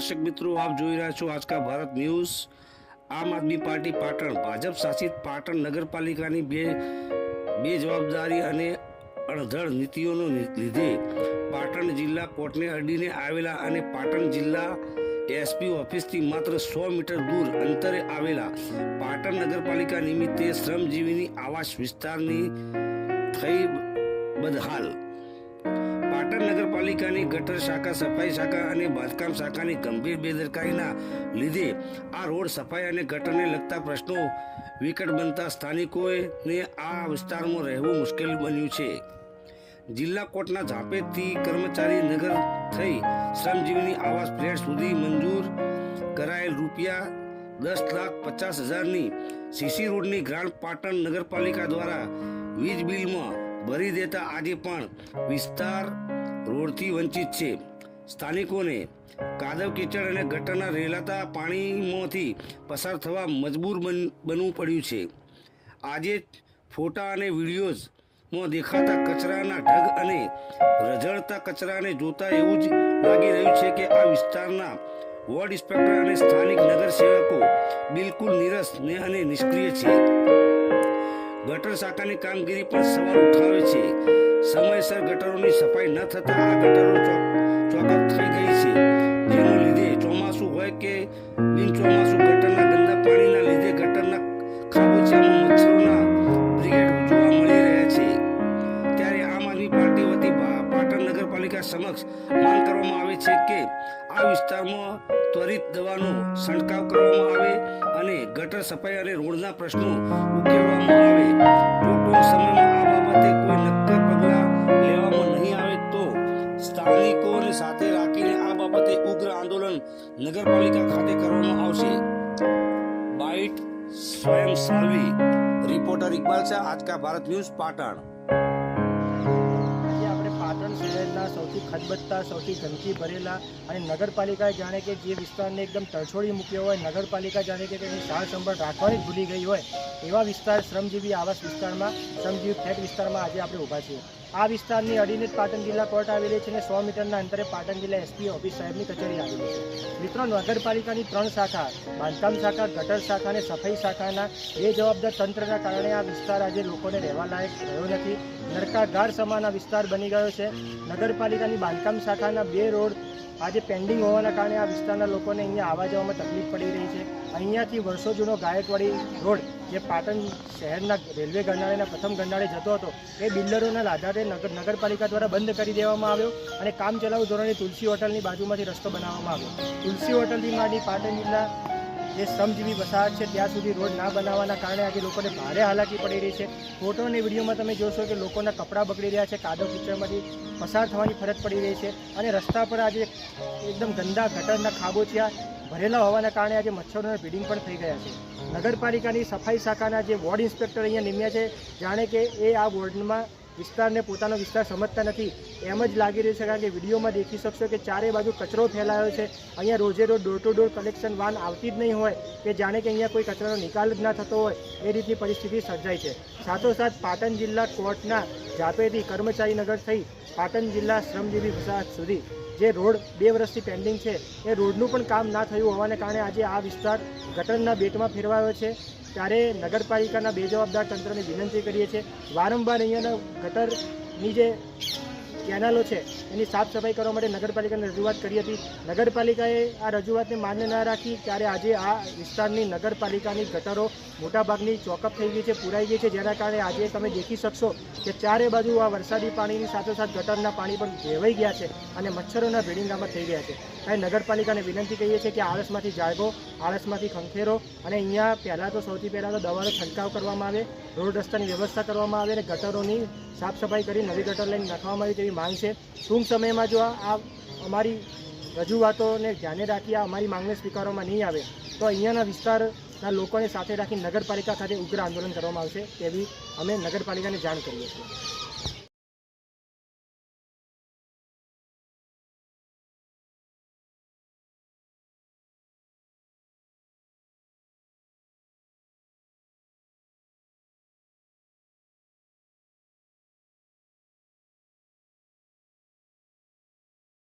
दर्शक मित्रों, आप જોઈ રહ્યા છો आज का भारत न्यूज। આમ આદમી પાર્ટી પાટણ ભાજપ શાસિત પાટણ નગરપાલિકાની બે જવાબદારી અને અણધડ નીતિઓનો લીધે પાટણ જિલ્લા કોર્ટને અડીને આવેલા અને પાટણ જિલ્લા એસપી ઓફિસથી માત્ર 100 મીટર દૂર અંતરે આવેલા પાટણ નગરપાલિકા નિમિત્તે શ્રમજીવીની આવાસ વિસ્તારની થઈ બદહાલ। પાટણ નગરપાલિકાની ગટર શાખા, સફાઈ શાખા અને બાંધકામ શાખાની ગંભીર બેદરકારીના લીધે આ રોડ સફાઈ અને ગટરને લગતા પ્રશ્નો વિકટ બનતા સ્થાનિકોને આ વિસ્તારમાં રહેવું મુશ્કેલ બન્યું છે। જિલ્લા કોર્ટના ઝાપેથી કર્મચારી નગર થઈ શ્રમજીવીની આવાસ ફ્લેટ સુધી મંજૂર કરાયેલ ₹10,50,000ની સીસી રોડની ગ્રાન્ટ પાટણ નગરપાલિકા દ્વારા વીજ બિલમાં ભરી દેતા આજે પણ વિસ્તાર રોડથી વંચિત છે। સ્થાનિકોને કાદવ કીચડ અને ગટરના રેલાતા પાણીમાંથી પસાર થવા મજબૂર બનવું પડ્યું છે। આજે ફોટા અને વિડીયોઝમાં દેખાતા કચરાના ઢગ અને રઝળતા કચરાને જોતા એવું જ લાગી રહ્યું છે કે આ વિસ્તારના વોર્ડ ઇન્સ્પેક્ટર અને સ્થાનિક નગરસેવકો બિલકુલ નીરસ અને નિષ્ક્રિય છે। ગટર શાખાની કામગીરી પણ સવાલ ઉઠાવે છે। સમયસર ગટરોની સફાઈ ન થતા આ ગટરો ચોકઅપ થઈ ગઈ છે, જેના લીધે ચોમાસું હોય કે બિન ચોમાસું ગટરના ગંદા પાણીના લીધે ગટરના ખાબોચિયામાં મચ્છરોના બ્રિગેડ જોવા મળી રહ્યા છે। ત્યારે આમ આદમી પાર્ટી વતી પાટણ નગરપાલિકા સમક્ષ માંગ કરવામાં આવે છે કે આ વિસ્તારમાં ત્વરિત દવાનો છંટકાવ કરવામાં આવે અને ગટર સફાઈ અને રોડના પ્રશ્નો ઉકેલવામાં આવે। જો ટૂંક સમયમાં આ બાબતે કોઈ નક્કર પગલાં લેવામાં નહીં આવે તો સ્થાનિકોને સાથે રાખીને આ બાબતે ઉગ્ર આંદોલન નગરપાલિકા ખાતે કરવામાં આવશે। બાઇટ સ્વયં સાલ્વી, રિપોર્ટર ઇકબાલ શાહ, आज का भारत न्यूज पाटण। પાટણ શહેરના સૌથી ખદબદતા, સૌથી ગંદકી ભરેલા અને નગરપાલિકાએ જાણે કે જે વિસ્તારને એકદમ તરછોડી મૂક્યો હોય, નગરપાલિકા જાણે કે તેની સાર સંભાળ રાખવાની જ ભૂલી ગઈ હોય એવા વિસ્તાર શ્રમજીવી આવાસ વિસ્તારમાં, શ્રમજીવી ફ્લેટ વિસ્તારમાં આજે આપણે ઊભા છીએ। આ વિસ્તારની અડીને જ પાટણ જિલ્લા કોર્ટ આવેલી છે અને 100 મીટરના અંતરે પાટણ જિલ્લા એસપી ઓફિસ સાહેબની કચેરી આવેલી છે। મિત્રો, નગરપાલિકાની 3 શાખા, બાંધકામ શાખા, ગટર શાખા અને સફાઈ શાખાના બે જવાબદાર તંત્રના કારણે આ વિસ્તાર આજે લોકોને રહેવા લાયક રહ્યો નથી। નરકાગાર સમાન આ વિસ્તાર બની ગયો છે। નગરપાલિકાની બાંધકામ શાખાના 2 રોડ આજે પેન્ડિંગ હોવાના કારણે આ વિસ્તારના લોકોને અહીંયા આવવા જવામાં તકલીફ પડી રહી છે। અહીંયાથી વર્ષો જૂનો ગાયકવાડી રોડ જે પાટણ શહેરના રેલવે ગરનાળાના પ્રથમ ગરનાળે જતો હતો એ બિલ્ડરોના આધારે નગરપાલિકા દ્વારા બંધ કરી દેવામાં આવ્યો અને કામચલાઉ ધોરણે તુલસી હોટલની બાજુમાંથી રસ્તો બનાવવામાં આવ્યો। તુલસી હોટલથી માંડી પાટણ જિલ્લા જે શ્રમજીવી વસાહત છે ત્યાં સુધી રોડ ના બનાવવાના કારણે આજે લોકોને ભારે હાલાકી પડી રહી છે। ફોટો અને વિડીયોમાં તમે જોશો કે લોકોના કપડાં બગડી રહ્યા છે, કાદવ કીચડમાંથી પસાર થવાની ફરજ પડી રહી છે અને રસ્તા પર આજે એકદમ ગંદા ગટરના ખાબોચિયા ભરેલા હોવાના કારણે આજે મચ્છરોના બ્રીડિંગ પણ થઈ ગયા છે। નગરપાલિકાની સફાઈ શાખાના જે વોર્ડ ઇન્સ્પેક્ટર અહીંયા નિમ્યા છે, જાણે કે એ આ વોર્ડમાં વિસ્તારને પોતાનો વિસ્તાર સમજતા નથી એમ જ લાગી રહ્યું છે, કારણ કે વિડીયોમાં દેખી શકશો કે ચારે બાજુ કચરો ફેલાયો છે। અહીંયા રોજે રોજ door to door collection van આવતી જ નહીં હોય કે જાણે કે અહીંયા કોઈ કચરાનો નિકાલ જ ના થતો હોય એ રીતની પરિસ્થિતિ સર્જાઈ છે। સાથોસાથ પાટણ જિલ્લા કોર્ટના ઝાપેથી કર્મચારી નગર થઈ પાટણ જિલ્લા શ્રમજીવી વસાહત સુધી જે રોડ 2 વર્ષથી પેન્ડિંગ છે એ રોડનું પણ કામ ના થયું હોવાને કારણે આજે આ વિસ્તાર ગટરના બેટમાં ફેરવાયો છે। ત્યારે નગરપાલિકાના બે જવાબદાર તંત્રને વિનંતી કરીએ છીએ, વારંવાર અહીંયાના ગટરની જે કેનાલો છે એની સાફ સફાઈ કરવા માટે નગરપાલિકાને રજૂઆત કરી હતી। નગરપાલિકાએ આ રજૂઆતને માન્ય ના રાખી ત્યારે આજે આ વિસ્તારની નગરપાલિકાની ગટરો મોટાભાગની ચોકઅપ થઈ ગઈ છે, પૂરાઈ ગઈ છે, જેના કારણે આજે તમે દેખી શકશો કે ચારે બાજુ આ વરસાદી પાણીની સાથોસાથ ગટરના પાણી પણ ભેવાઈ ગયા છે અને મચ્છરોના ભેડિંગામાં થઈ ગયા છે। ત્યારે નગરપાલિકાને વિનંતી કરીએ છીએ કે આળસમાંથી જાગો, આળસમાંથી ખંખેરો અને અહીંયા પહેલાં તો સૌથી પહેલાં તો દવાનો છંટકાવ કરવામાં આવે, રોડ રસ્તાની વ્યવસ્થા કરવામાં આવે અને ગટરોની સાફ સફાઈ કરી નવી ગટર લઈને નાખવામાં આવી તેવી માંગ છે। ટૂંક સમયમાં જો આ અમારી રજૂઆતોને ધ્યાને રાખી આ અમારી માંગને સ્વીકારવામાં નહીં આવે તો અહીંયાના વિસ્તારના લોકોને સાથે રાખી નગરપાલિકા ખાતે ઉગ્ર આંદોલન કરવામાં આવશે તેવી અમે નગરપાલિકાને જાણ કરીએ છીએ।